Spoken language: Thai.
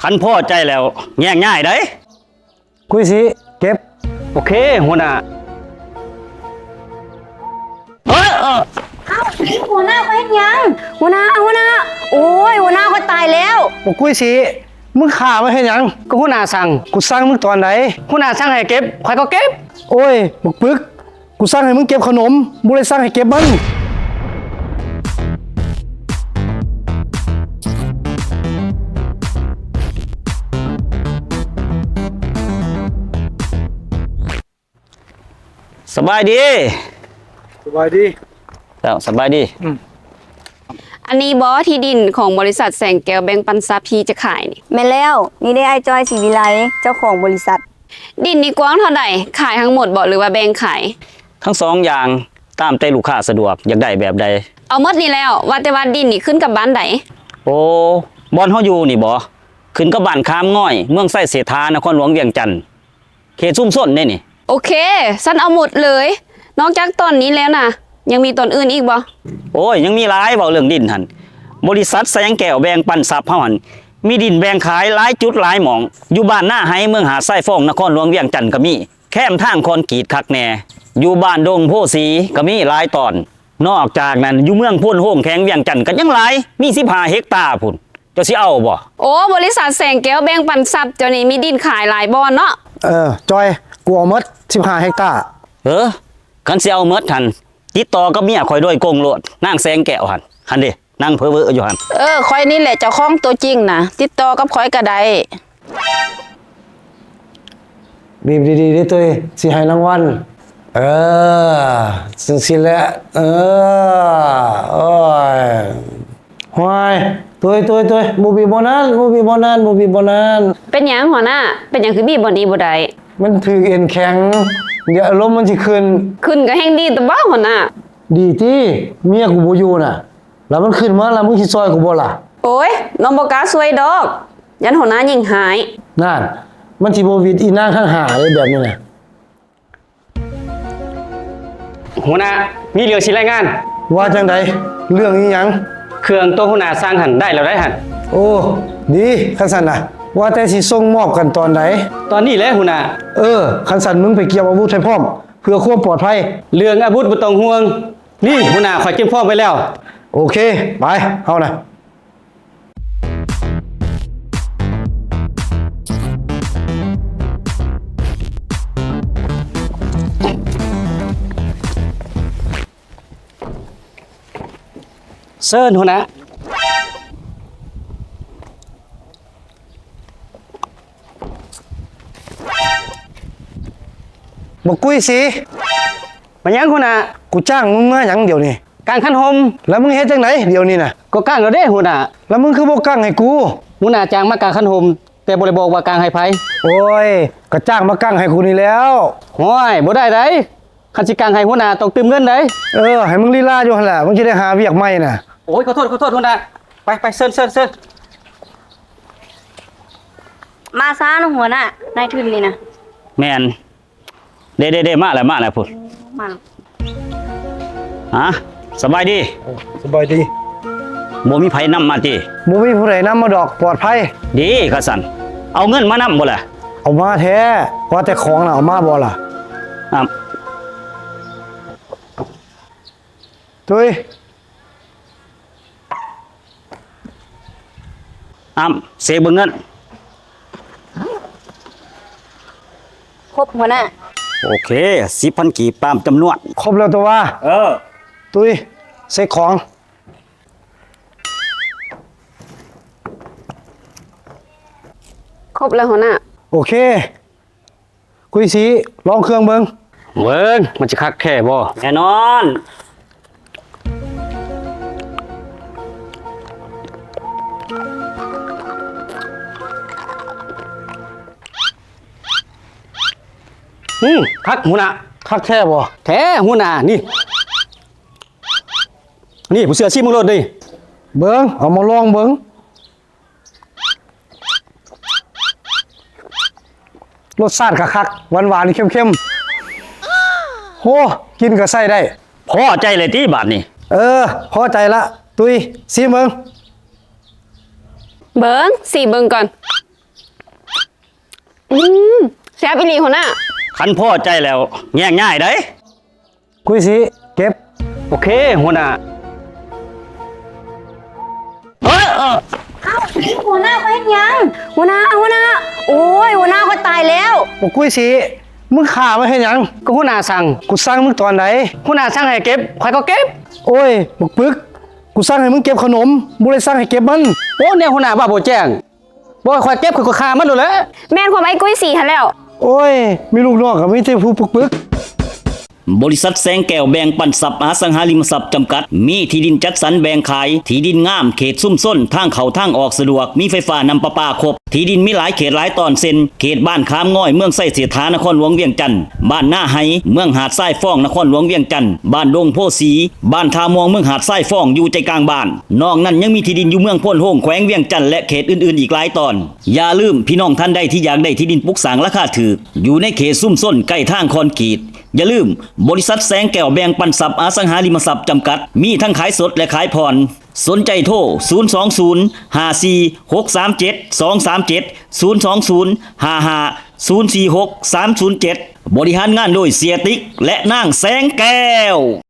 คันพ่อใจแล้วแย่งง่ายได้คุยสิเก็บโอเคหัวหน้าเอ้าหัวหน้าเขาเฮ็ดยังหัวหน้าโอ้ยหัวหน้าเขาตายแล้วบอกคุยสิมึงฆ่ามาให้หยังก็หัวหน้าสั่งกูสั่งมึงตอนไหนหัวหน้าสั่งให้เก็บข่อยก็เก็บโอ้ยบอกปึกกูสั่งให้มึงเก็บขนมบ่ได้สั่งให้เก็บมันสบายดีแล้วสบายดีอันนี้บอที่ดินของบริษัทแสงแก้วแบงค์ปันทรัพย์ที่จะขายนี่แม่แล้วนี่ได้ไอ้จอยศรีวิไลเจ้าของบริษัทดินนี่กว้างเท่าใดขายทั้งหมดบ่หรือว่าแบ่งขายทั้งสองอย่างตามใจลูกค้าสะดวกอยากได้แบบใดเอาหมดนี่แล้วว่าแต่ว่าดินนี่ขึ้นกับบ้านใดโอ้บอนเฮาอยู่นี่บ่ขึ้นกับบ้านคามง่อยเมืองไส้เสถานครหลวงเวียงจันทน์เขตชุมชนนี่โอเคฉันเอาหมดเลยนอกจากต้นนี้แล้วนะยังมีต้นอื่นอีกบ่โอ้ยยังมีหลายเว้าเรื่องดินหั่นบริษัทแสงแก้วแบ่งปันทรัพย์เฮาหั่นมีดินแบ่งขายหลายจุดหลายหม่องอยู่บ้านหน้าไห้เมืองหาดทรายฟ้องนครหลวงเวียงจันทน์ก็มีแคมทางคอนกรีตคักแน่อยู่บ้านดงโพสีก็มีหลายตอนนอกจากนั้นอยู่เมืองโพนโฮมแข็งเวียงจันทน์ก็ยังหลายมี15 เฮกตาร์พุ่นเจ้าสิเอาบ่โอ้บริษัทแสงแก้วแบ่งปันทรัพย์เจ้านี่มีดินขายหลายบ่อนเนาะจอยกูเอาหมด15 เฮกตาร์คันสิเอาหมดหั่นติดต่อกับเมียข่อยด้วยกงโลดนางแสงแก้วหั่นเด้นางเพ้อเว้ออยู่หั่นข่อยนี่แหละเจ้าของตัวจริงนะติดต่อกับข่อยก็ได้บีบดีๆดิตัวสิให้รางวัลสิแหละโอ้ยห้วยตัวบ่บีบ่นั้นเป็นหยังหัวหน้าเป็นหยังคือบีบ่ดีบ่ได้มันถือเอ็นแข็งเดี๋ยวอารมณ์มันสิขึ้นก็แฮงดีแต่บ่หัวหน้าดีติเมียกูบ่อยู่น่ะแล้วมันขึ้นมาแล้วมึงสิซอยกูบ่ล่ะโอ้ยน้องบ่กล้าช่วยดอกยันหัวหน้ายิงหายนั่นมันสิบ่วิดอีนางข้างหาเลยแบบนี้น่ะหัวหน้ามีเรื่องสิรายงานว่าจังไดเรื่องอีหยังเครื่องตัวหัวหน้าสร้างหั่นได้แล้วได้หั่นโอ้ดีคันซั่นน่ะว่าแต่สิส่งมอบกันตอนใดตอนนี้แหละหัวหน้าคันซั่นมึงไปเก็บอาวุธให้พร้อมเพื่อความปลอดภัยเรื่องอาวุธบ่ต้องห่วงนี่หัวหน้าข่อยเก็บพร้อมไว้แล้วโอเคไปเฮานะเซิร์นหัวหน้าบ่กุ้ยสิมายังหัวหน้ากูจ้างมึงมาหยังเดี๋ยวนี้กางคันหมแล้วมึงเฮ็ดจังไดเดี๋ยวนี้น่ะก็กางแล้วเด้หัวหน้าแล้วมึงคือบ่กางให้กูหัวหน้าจ้างมากางคันหมแต่บ่ได้บอกว่ากางให้ไผโอ้ยก็จ้างมากางให้กูนี่แล้วโอ้ยบ่ได้ไดคันสิกางให้หัวหน้าต้องเติมเงินไดให้มึงลีลาอยู่หั่นแหละมึงสิได้หาเวียกใหม่น่ะโอ้ยขอโทษหัวหน้าไปเซิร์นมาซ่าหัวหน้านายทุนนี่นะแม่นเด้มาแล้วพุ่นมาสบายดีบ่มีไผนำมาติบ่มีผู้ใดนำมาดอกปลอดภัยดีค่ะสั่นเอาเงินมานำบ่ล่ะเอามาแท้ว่าแต่ของน่ะเอามาบ่ล่ะตุ้ยเสกเบิ่งเงินครบหัวหน้าโอเค 10,000 กีบตามจำนวนครบแล้วตัวว่าตุ้ยเซ็กของครบแล้วหัวหน้าโอเคคุยสิลองเครื่องเบิ่งมันจะคักแค่บ่แน่นอน คักหัวหน้าคักแท้บ่แท้หัวหน้านี่ผู้เสือชิมมึงรถดิเบิ้งเอามาลองเบิ้งรสชาติคักหวานๆเข้มๆโหกินก็ใส่ได้พอใจเลยที่บาทนี่พอใจละตุ้ยซิเบิ้งสีเบิ่งก่อน แซ่บอีหลีหัวหน้า คันพอใจแล้วแย่งง่ายเด้ กุยสิเก็บ โอเคหัวหน้าเออ เอ้าหัวหน้าเขาเฮ็ดหยังหัวหน้าโอ้ยหัวหน้าเขาตายแล้ว บอกกุยสิมึงฆ่ามาให้หยังก็หัวหน้าสั่งกูสั่งมึงตอนไหนหัวหน้าสั่งให้เก็บข่อยก็เก็บโอ้ยบักปึกกูสั่งให้มึงเก็บขนมบ่ได้สั่งให้เก็บมันโอ้เนี่ยหัวหน้าว่าบ่แจ้งบ่ให้ข่อยเก็บข่อยก็ฆ่ามันโดนแหล้ว แม่นความไอ้กุ้ยสีหันแล้ว โอ้ยมีลูกน้องก็มีแต่ผู้ปึก บริษัทแสงแก้วแบ่งปันทรัพย์อสังหาริมทรัพย์จำกัดมีที่ดินจัดสรรแบ่งขายที่ดินงามเขตซุ่มซ่นทางเข้าทางออกสะดวกมีไฟฟ้านำประปาครบที่ดินมีหลายเขตหลายตอนเซ็นเขตบ้านขามง่อยเมืองไส้เสียฐานครหลวงเวียงจันทน์บ้านหน้าไฮเมืองหาดทรายฟ้องนครหลวงเวียงจันทน์บ้านดงโพสีบ้านทามวงเมืองหาดทรายฟ้องอยู่ใจกลางบ้านนอกนั้นยังมีที่ดินอยู่เมืองพ้นโฮงแขวงเวียงจันทน์และเขตอื่นๆอีกหลายตอนอย่าลืมพี่น้องท่านใดที่อยากได้ที่ดินปลูกสร้างราคาถูกอยู่ในเขตซุ่มซ่นใกล้ทางคอนกรีตอย่าลืมบริษัทแสงแก้วแบ่งปันทรัพย์อสังหาริมทรัพย์จำกัดมีทั้งขายสดและขายผ่อนสนใจโทร 020 54 637 237 020 55 046 307 บริหารงานโดยเสียติ๊กและนางแสงแก้ว